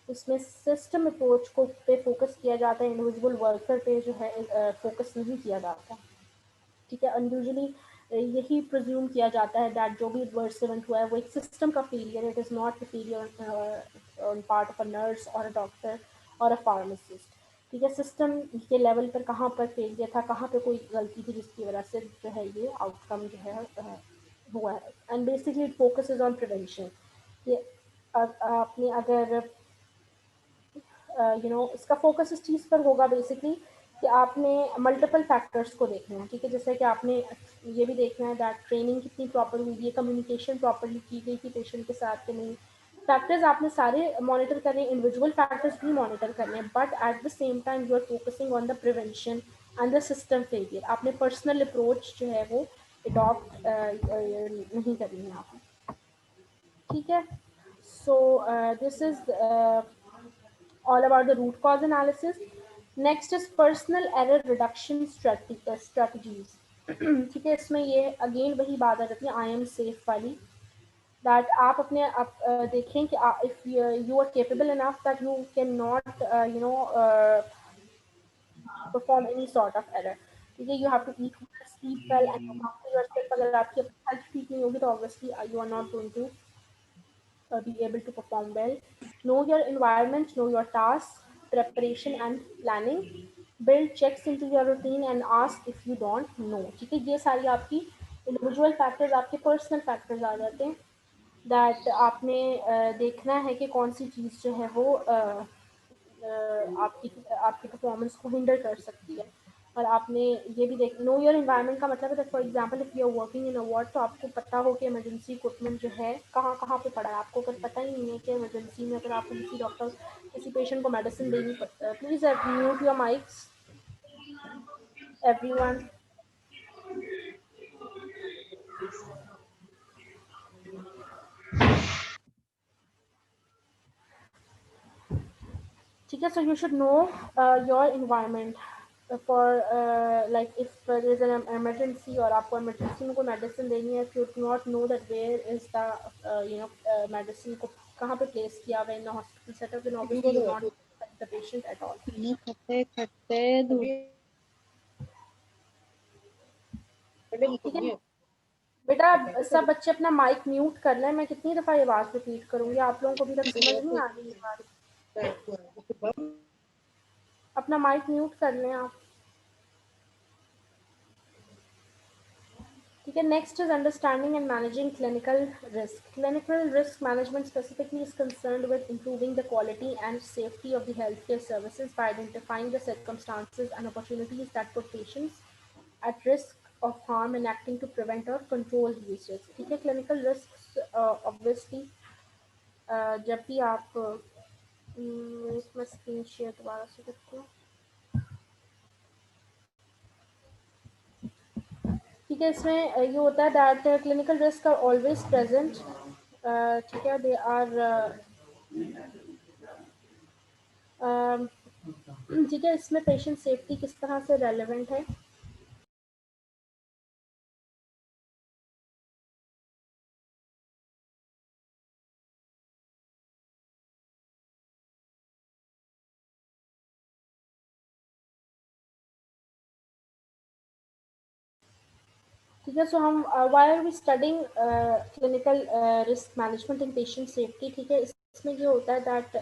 इसमें सिस्टम अप्रोच को पे फोकस किया जाता है, इंडिविजुअल वर्कर पे जो है फोकस नहीं किया जाता, ठीक है। अनयूजुअली यही प्रिज्यूम किया जाता है दैट जो भी एडवर्स इवेंट हुआ है वो एक सिस्टम का failure, it is not the failure on part of a nurse और अ डॉक्टर और अ फार्मासिस्ट, ठीक है। सिस्टम के लेवल पर कहाँ पर फेलियर था, कहाँ पर कोई गलती थी जिसकी वजह से जो है ये आउटकम जो है हुआ है, and basically it focuses on prevention. ये आपने अगर इसका फोकस इस चीज़ पर होगा बेसिकली कि आपने मल्टीपल फैक्टर्स को देखना है, ठीक है। जैसे कि आपने ये भी देखना है दैट ट्रेनिंग कितनी प्रॉपर हुई है, कम्युनिकेशन प्रॉपरली की गई थी पेशेंट के साथ कि नहीं। फैक्टर्स आपने सारे मॉनिटर करने, इंडिविजुअल फैक्टर्स भी मॉनिटर करने, but at the same time you are focusing on the prevention and the system failure. आपने पर्सनल अप्रोच जो है वो अडॉप्ट नहीं करनी है आपने, ठीक है। So this is all about the root cause analysis. Next is personal error reduction strategies. ठीक है, इसमें ये अगेन वही बात आ जाती है आई एम सेफ वाली, दैट आप अपने आप देखें कि if you are capable enough that you can not perform any sort of error, ठीक है। You have to eat well, sleep well and look after yourself. अगर आपकी हेल्थ ठीक नहीं होगी तो obviously you are not going to be able to perform well. Know your environment, know your tasks, preparation and planning. Build checks into your routine and ask if you don't know, ठीक है। ये सारी आपकी individual factors, आपके personal factors आ जाते हैं that आपने देखना है कि कौन सी चीज़ जो है वो आपकी आपकी परफॉर्मेंस को हिंडर कर सकती है। और आपने ये भी देख, नो योर इन्वायरमेंट का मतलब है for example if you are working in a ward, तो आपको पता हो कि इमरजेंसी इक्विपमेंट जो है कहाँ कहाँ पे पड़ा है। आपको अगर पता ही नहीं है कि इमरजेंसी में अगर आपको किसी डॉक्टर किसी पेशेंट को मेडिसिन देनी, please mute your mics everyone. ठीक है, so you should know your environment for like if there is an emergency और आपको इमरजेंसी में कोई मेडिसिन देनी है, if you do not know that where is the medicine को कहाँ पे प्लेस किया हुआ in hospital setup, then obviously you not the patient at all. ठीक है बेटा, सब बच्चे अपना माइक म्यूट कर लें। मैं कितनी दफ़ा ये बात रिपीट करूँगी, आप लोगों को अभी तक समझ नहीं आ रही ये बात। अपना माइक म्यूट कर लें आप, ठीक है। Next is understanding and managing clinical risk. Clinical risk management specifically is concerned with improving the quality and safety of the healthcare services by identifying the circumstances and opportunities that put patients at risk of harm and acting to prevent or control these risks. ठीक है, clinical risks obviously जब भी आप इसमें screen share दोबारा से करती हूँ, ठीक है। इसमें ये होता है that clinical risk are always present, ठीक है। दे आर ठीक है। इसमें पेशेंट सेफ्टी किस तरह से रेलेवेंट है, ठीक है। सो हम why are we studying clinical risk management in patient safety, ठीक है। इसमें ये होता है दैट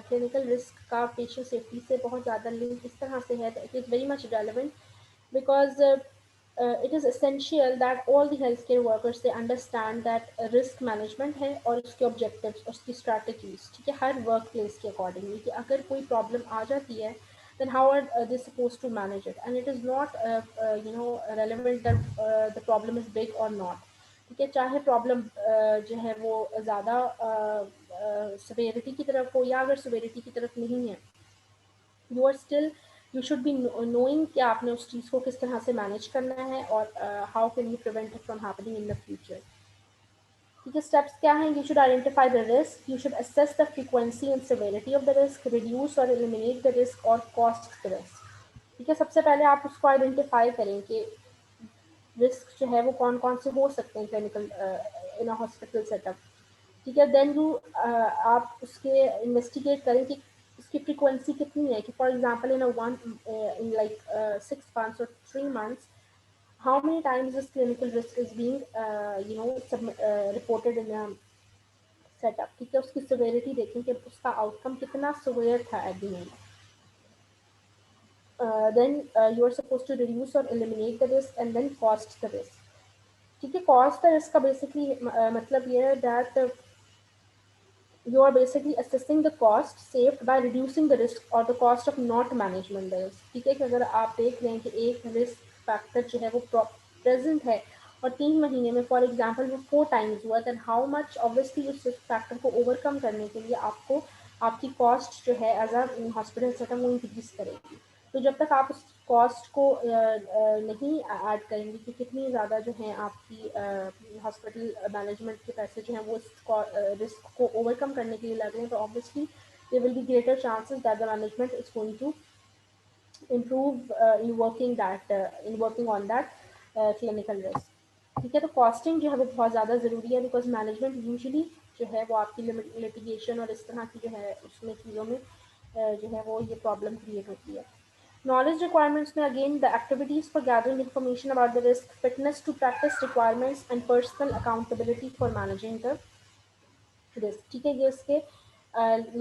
क्लिनिकल रिस्क का पेशेंट सेफ्टी से बहुत ज़्यादा लिंक इस तरह से है, it is very much relevant because it is essential that all the healthcare workers they understand that risk management है और उसके objectives और उसकी strategies, ठीक है, हर वर्क प्लेस के अकॉर्डिंगली कि अगर कोई प्रॉब्लम आ जाती है then how are they supposed to manage it, and it is not relevant that the problem is big or not, ठीक है। चाहे प्रॉब्लम जो है वो ज़्यादा severity की तरफ हो या अगर severity की तरफ नहीं है, you are still you should be knowing कि आपने उस चीज़ को किस तरह से मैनेज करना है और how can you prevent it from happening in the future, ठीक है। स्टेप्स क्या हैं, you should identify the risk, you should assess the frequency and severity of the risk, reduce और एलिमिनेट द रिस्क और cost the risk, ठीक है। सबसे पहले आप उसको आइडेंटिफाई करें कि रिस्क जो है वो कौन कौन से हो सकते हैं क्लिनिकल इन अ हॉस्पिटल सेटअप, ठीक है। देन यू आप उसके इन्वेस्टिगेट करें कि उसकी फ्रीक्वेंसी कितनी है, कि for example in in like 6 months or 3 months how many times this clinical risk is being reported in a setup, ठीक है। उसकी severity देखें कि उसका आउटकम कितना severe था at the end. Then you are supposed to reduce or eliminate the risk and then cost the risk, ठीक है। cost the risk का basically मतलब ये है that you are basically assessing the cost saved by reducing the risk or the cost of not management the risk. ठीक है कि अगर आप देख रहे हैं कि एक रिस्क फैक्टर जो है वो प्रेजेंट है और 3 महीने में फॉर एग्जांपल वो 4 टाइम्स हुआ, देन हाउ मच ऑब्वियसली उस रिस्क फैक्टर को ओवरकम करने के लिए आपको आपकी कॉस्ट जो है एज अ हॉस्पिटल सेटअप वो इंक्रीज करेगी। तो जब तक आप उस कॉस्ट को नहीं ऐड करेंगे कि कितनी ज़्यादा जो है आपकी हॉस्पिटल मैनेजमेंट के पैसे जो हैं वो इस रिस्क को ओवरकम करने के लिए लग रहे हैं, तो obviously there will be greater chances that the management is going to improve in working on that clinical risk। ठीक है, तो कॉस्टिंग जो है वो बहुत ज़्यादा ज़रूरी है बिकॉज मैनेजमेंट यूजुअली जो है वो आपकी लिटिगेशन और इस तरह की जो है उसमें चीज़ों में जो है वो ये प्रॉब्लम क्रिएट होती है। Knowledge requirements में again the activities for gathering information about the risk, fitness to practice requirements and personal accountability for managing the risk। ठीक है, ये इसके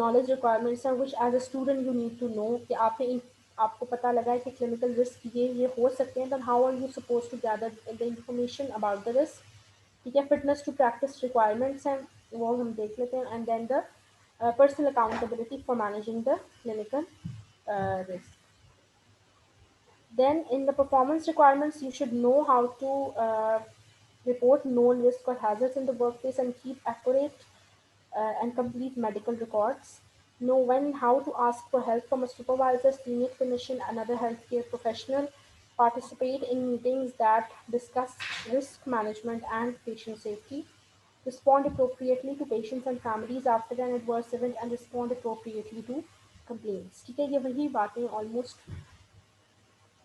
knowledge requirements हैं which as a student you need to know कि आपको पता लगा है कि clinical risk ये हो सकते हैं, then how are you supposed to gather the information about the risk। ठीक है, fitness to practice requirements हैं वो हम देख लेते हैं, and then the personal accountability for managing the clinical risk। Then in the performance requirements, you should know how to report known risk or hazards in the workplace and keep accurate and complete medical records. Know when how to ask for help from a supervisor, senior clinician, another healthcare professional. Participate in meetings that discuss risk management and patient safety. Respond appropriately to patients and families after an adverse event and respond appropriately to complaints। ठीक है, ये वही बातें almost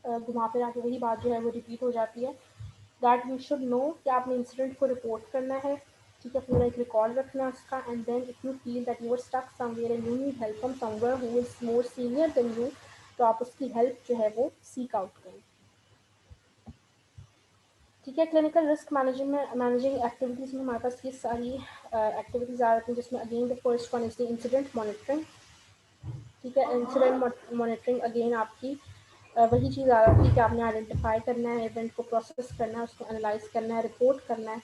घुमा फिरा के वही बात जो है वो रिपीट हो जाती है दैट यू शुड नो कि आपने इंसिडेंट को रिपोर्ट करना है। ठीक है, पूरा एक रिकॉर्ड रखना है उसका, and then if you feel that you are stuck somewhere and you need help from somewhere who is more senior than you, तो आप उसकी हेल्प जो है वो सीक आउट करें। ठीक है, क्लिनिकल रिस्क मैनेजिंग एक्टिविटीज़ में हमारे पास ये सारी एक्टिविटीज़ आ जाती हैं जिसमें again the first one is the incident monitoring. ठीक है, इंसिडेंट मॉनिटरिंग अगेन आपकी वही चीज़ आ रही है कि आपने आइडेंटिफाई करना है, इवेंट को प्रोसेस करना है, उसको एनालाइज करना है, रिपोर्ट करना है,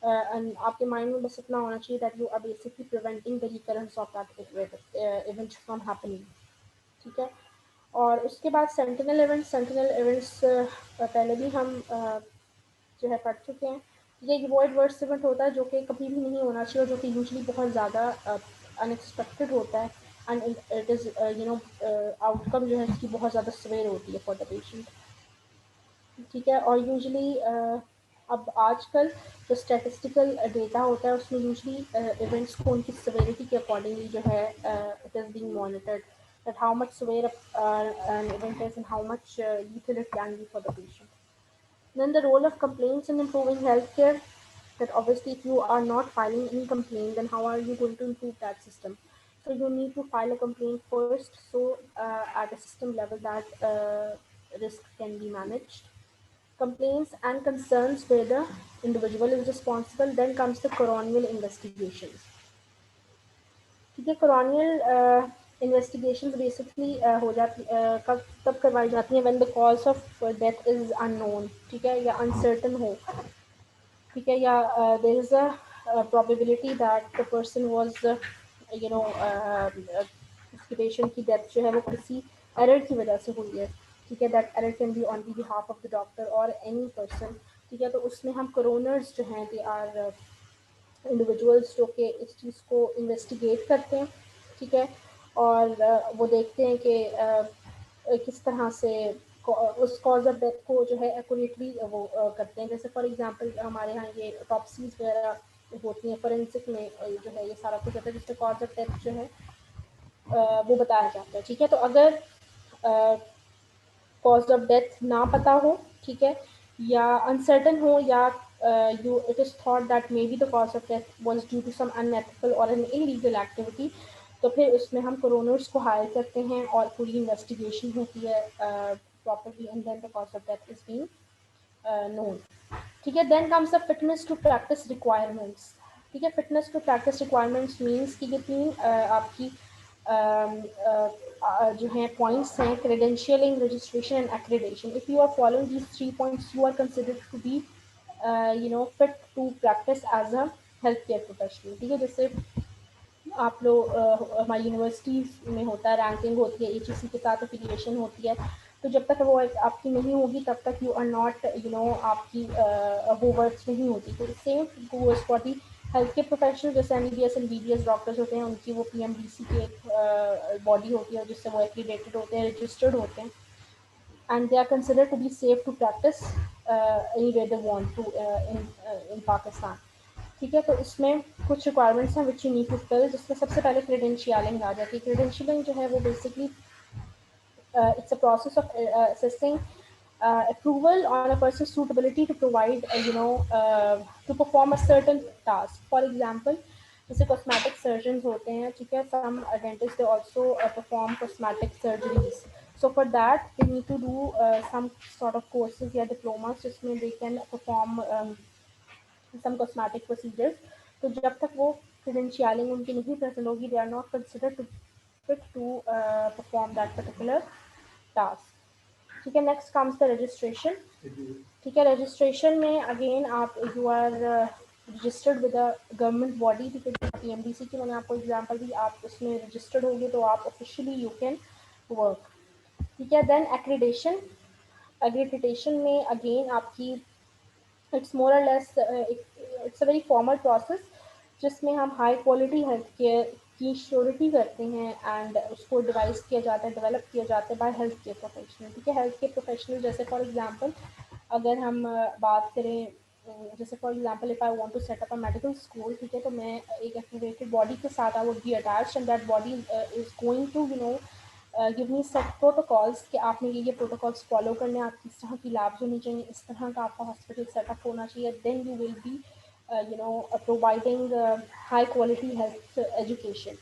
एंड आपके माइंड में बस इतना होना चाहिए that you are basically preventing the recurrence of that event from happening. ठीक है, और उसके बाद सेंटिनल इवेंट्स पहले भी हम जो है पढ़ चुके हैं। ये वो एडवर्स इवेंट होता है जो कि कभी भी नहीं होना चाहिए और जो कि यूजुअली बहुत ज़्यादा अनएक्सपेक्टेड होता है, एंड इट इज़ आउटकम जो है इसकी बहुत ज़्यादा सवेयर होती है फॉर द पेशेंट। ठीक है, और यूजुअली अब आजकल जो स्टैटिस्टिकल डेटा होता है उसमें यूजुअली इवेंट्स को उनकी सवेरिटी के अकॉर्डिंगली जो है it is being monitored that how much severe an event is and how much lethal it can be for the patient। Then the role of complaints in improving healthcare, that obviously if you are not filing any complaint, then how are you going to improve that system? So you need to file a complaint first, so at a system level that risk can be managed। Complaints and concerns where the individual is responsible, then comes the coronial investigations। ठीक है, coronial investigations basically हो जाती कब तब करवाई जाती हैं when the cause of death is unknown। ठीक है, या uncertain हो। ठीक है, या there is a probability that the person was you know उसके पेशेंट की डेथ जो है वो किसी एरर की वजह से हुई है। ठीक है, that error can be on the behalf of the doctor और एनी पर्सन। ठीक है, तो उसमें हम कोरोनर्स जो हैं दे आर इंडिविजुअल्स जो कि इस चीज़ को इन्वेस्टिगेट करते हैं। ठीक है, और वो देखते हैं कि किस तरह से उस कॉज ऑफ डेथ को जो है एक्यूरेटली वो करते हैं। जैसे फॉर एग्जांपल हमारे यहाँ ये ऑटोप्सीज वगैरह होती हैं, फोरेंसिक में जो है ये सारा कुछ होता है जिससे कॉज ऑफ डेथ जो है वो बताया जाता है। ठीक है, तो अगर कॉज ऑफ डेथ ना पता हो, ठीक है, या अनसर्टन हो, या you it is thought that may be the cause of death was due to some unethical or an illegal activity, तो फिर उसमें हम कोरोनर्स को हायर करते हैं और पूरी इन्वेस्टिगेशन होती है properly, and then the cause of death is being known. ठीक है, then comes the fitness to practice requirements. ठीक है, fitness to practice requirements means कि ये तीन आपकी जो हैं पॉइंट्स हैं, credentialing, registration and accreditation. If you are following these 3 points you are considered to be fit to practice as a health care professional. ठीक है, जैसे आप लोग हमारी यूनिवर्सिटीज़ में होता है, रैंकिंग होती है, HEC के साथ एफिलिएशन होती है, तो जब तक वो आपकी नहीं होगी तब तक यू आर नॉट आपकी वो वर्ड्स नहीं होती। तो same goes for the health care professional, जैसे MBBS एंड BDS डॉक्टर्स होते हैं, उनकी वो PMDC की एक बॉडी होती है जिससे वो एक्रीडेटेड होते हैं, रजिस्टर्ड होते हैं, and they are considered to be safe to practice anywhere they want to in Pakistan. ठीक है, तो इसमें कुछ रिक्वायरमेंट्स हैं which you need to fill, जिसमें सबसे पहले क्रेडेंशियलिंग आ जाती है। क्रेडेंशियलिंग जो है वो basically it's a process of assessing approval on a person's suitability to provide to perform a certain task. For example, जैसे कॉस्मेटिक सर्जन्स होते हैं, ठीक है, some dentists they also perform cosmetic surgeries. So for that they need to do some sort of courses या diplomas जिसमें they can perform some cosmetic procedures. तो जब तक वो credentialing उनकी नहीं present होगी, they are not considered to fit to perform that particular task. ठीक है, next comes the registration. ठीक है, registration में again आप you are registered with a government body, ठीक है, PMDC की मैंने आपको example दी, आप उसमें registered होंगे तो आप officially you can work. ठीक है, then accreditation. Accreditation में again आपकी it's more or less it's a very formal process जिसमें हम हाई क्वालिटी हेल्थ केयर की श्योरिटी करते हैं एंड उसको डिवाइस किया जाता है, डेवलप किया जाता है बाय हेल्थ केयर प्रोफेशनल। ठीक है, हेल्थ केयर प्रोफेशनल जैसे फॉर एग्जांपल अगर हम बात करें, जैसे for example if I want to set up a medical school, ठीक है, तो मैं एक एक्टिवेटेड बॉडी के साथ I would be attached and that body is going to give me set protocols कि आपने ये प्रोटोकॉल्स फॉलो करने, आपकी इस तरह की लैब्स होनी चाहिए, इस तरह का आपका हॉस्पिटल सेटअप होना चाहिए, then you will be providing high quality health education.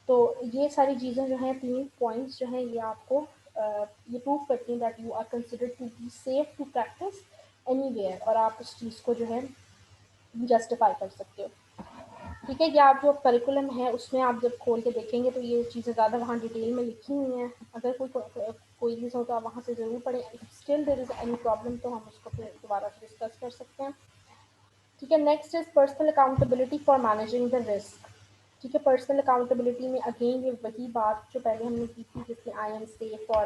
तो ये सारी चीज़ें जो हैं, 3 पॉइंट्स जो हैं, ये आपको ये प्रूव करती हैं that you are considered to be safe to practise anywhere, और आप उस चीज़ को जो है जस्टिफाई कर सकते हो। ठीक है, ये आप जो करिकुलम है उसमें आप जब खोल के देखेंगे तो ये चीज़ें ज़्यादा वहाँ डिटेल में लिखी हुई हैं। अगर कोई चीज़ हो तो आप वहाँ से ज़रूर पढ़ें। Still there is any problem तो हम उसको फिर दोबारा से डिस्कस कर सकते हैं। ठीक है, next is personal accountability for managing the risk. ठीक है, पर्सनल अकाउंटेबिलिटी में अगेन ये वही बात जो पहले हमने की थी, जिसमें आई एम सेफ और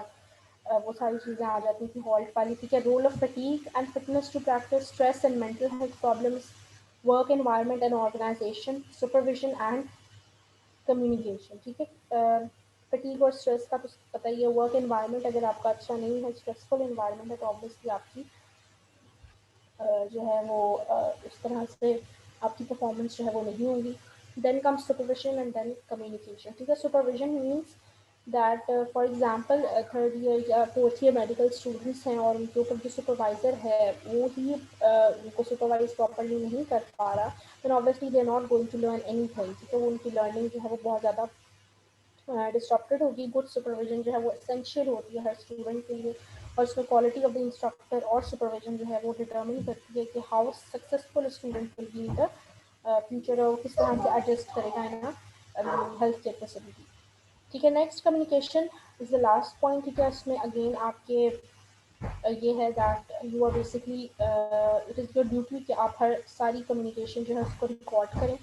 वो सारी चीज़ें आ जाती थी हॉल्ट वाली। ठीक है, role of fatigue and fitness to practise stress and mental health problems, work environment and organisation, supervision and communication. ठीक है, फटीग और स्ट्रेस का तो पता ही है। वर्क एनवायरनमेंट अगर आपका अच्छा नहीं है, स्ट्रेसफुल एनवायरनमेंट है, तो ऑब्वियसली आपकी जो है वो इस तरह से आपकी परफॉर्मेंस जो है वो नहीं होगी। Then comes supervision and then communication. ठीक है, supervision means that for example third year या फोर्थ ईयर मेडिकल स्टूडेंट्स हैं और उनके ऊपर जो सुपरवाइज़र है वो ही उनको सुपरवाइज प्रॉपरली नहीं कर पा रहा, then obviously they are not going to learn anything. ठीक है, वो उनकी लर्निंग जो है वो बहुत ज़्यादा डिस्ट्रप्टेड होगी। गुड सुपरविजन जो है वो एसेंशियल होती है हर स्टूडेंट के लिए, और उसमें क्वालिटी ऑफ द इंस्ट्रक्टर और सुपरविजन जो है वो डिटर्मिन करती है कि how successful student will be in the future, और किस तरह से एडजस्ट करेगा इन हेल्थ केयर फैसिलिटी। ठीक है, next communication is the last point. ठीक है, उसमें अगेन आपके ये है that you are basically it is your duty कि आप हर सारी कम्युनिकेशन जो है उसको रिकॉर्ड करें।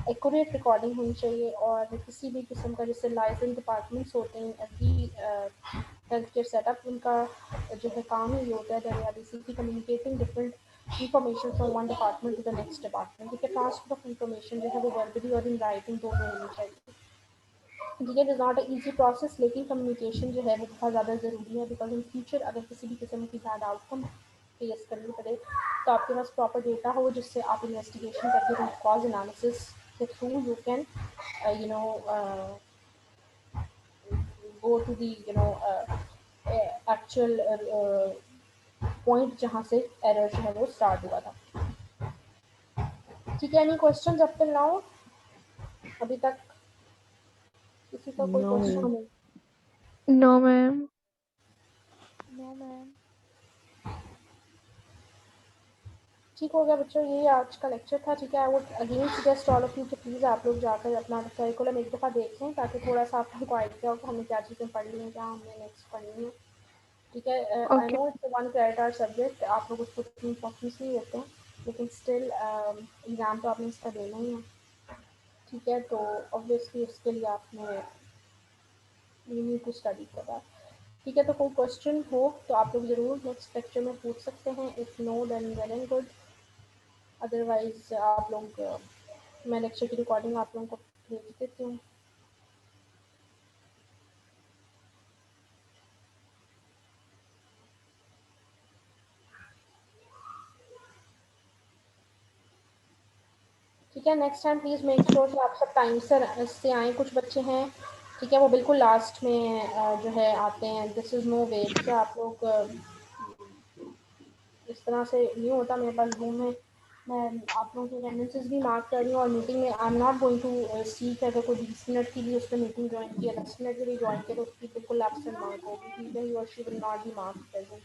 एक्यूरेट रिकॉर्डिंग होनी चाहिए, और किसी भी किस्म का जैसे लाइसेंस डिपार्टमेंट्स होते हैं एवरी हेल्थ केयर सेटअप, उनका जो है काम ही होता है that basically communicating different information from one department to the next department. ठीक है, ट्रांसफर ऑफ इंफॉर्मेशन जो है वो वर्बली और इन राइटिंग दोनों होनी चाहिए। ठीक है, it is not a easy process, लेकिन कम्युनिकेशन जो है वो बहुत ज़्यादा ज़रूरी है, बिकॉज इन फ्यूचर अगर किसी भी किस्म की बैड आउटकम फेस करनी पड़े तो आपके पास प्रॉपर डेटा हो जिससे आप इन्वेस्टिगेशन करके रूट कॉज एनालिसिस के through you can go to the actual point जहाँ से एरर जो है वो स्टार्ट हुआ था। ठीक है, any question up till now? अभी तक किसी का कोई क्वेश्चन? No ma'am. ठीक हो गया बच्चों, यही आज का लेक्चर था। ठीक है, I would again suggest all of you कि प्लीज़ आप लोग जाकर अपना करिकुलम एक दफ़ा देखें ताकि थोड़ा सा आपको आइडिया हो कि हमने क्या चीज़ें पढ़ ली हैं, क्या हमने नेक्स्ट पढ़नी है। ठीक है, I okay. No it's one credit hour subject, आप लोग उसको इतनी इंपॉर्टेंस नहीं देते हैं, लेकिन स्टिल एग्ज़ाम तो आपने इसका देना ही है। ठीक है, तो ऑब्वियसली उसके लिए आपने you need to study for that. ठीक है, तो कोई क्वेश्चन हो तो आप लोग ज़रूर नेक्स्ट लेक्चर में पूछ सकते हैं। If no then well and good, otherwise आप लोग मैं लेक्चर की रिकॉर्डिंग आप लोगों को भेज देती हूँ। ठीक है, next time please make sure कि आप सब टाइम से आएँ। कुछ बच्चे हैं, ठीक है, वो बिल्कुल लास्ट में जो है आते हैं। दिस इज़ नो वे। ठीक है, आप लोग इस तरह से नहीं होता। मेरे पास रूम में मैं आप लोगों की अटेंडेंसेस भी मार्क कर रही हूँ, और मीटिंग में I am not going to see कि अगर कोई 20 मिनट के लिए उसने मीटिंग ज्वाइन की या 10 मिनट के लिए ज्वाइन किया तो उसकी बिल्कुल एब्सेंट मार्क होगी। ही और she will not be mark present.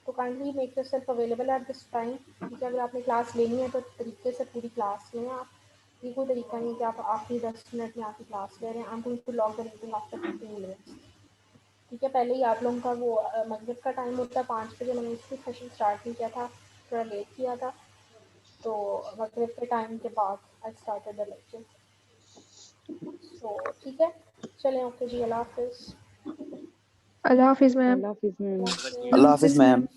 तो kindly make yourself available at this time. ठीक है, अगर आपने क्लास लेनी है तो तरीके से पूरी क्लास लें आप। ये कोई तरीका नहीं कि आप आखिरी 10 मिनट में आके क्लास ले रहे हैं। I am going to log the meeting after 15 minutes. ठीक है, पहले ही आप लोगों का वो मगरिब का टाइम होता है 5 बजे। मैंने इसलिए सेशन स्टार्ट नहीं किया था, थोड़ा लेट किया था, तो मगरिब के टाइम के बाद आई स्टार्टेड द लेक्चर। सो ठीक है, चलें, ओके जी, अल्लाह हाफिज़। Allah Hafiz, ma'am. अल्लाह हाफिज मैम। अल्लाह हाफिज़। अल्लाह हाफिज मैम।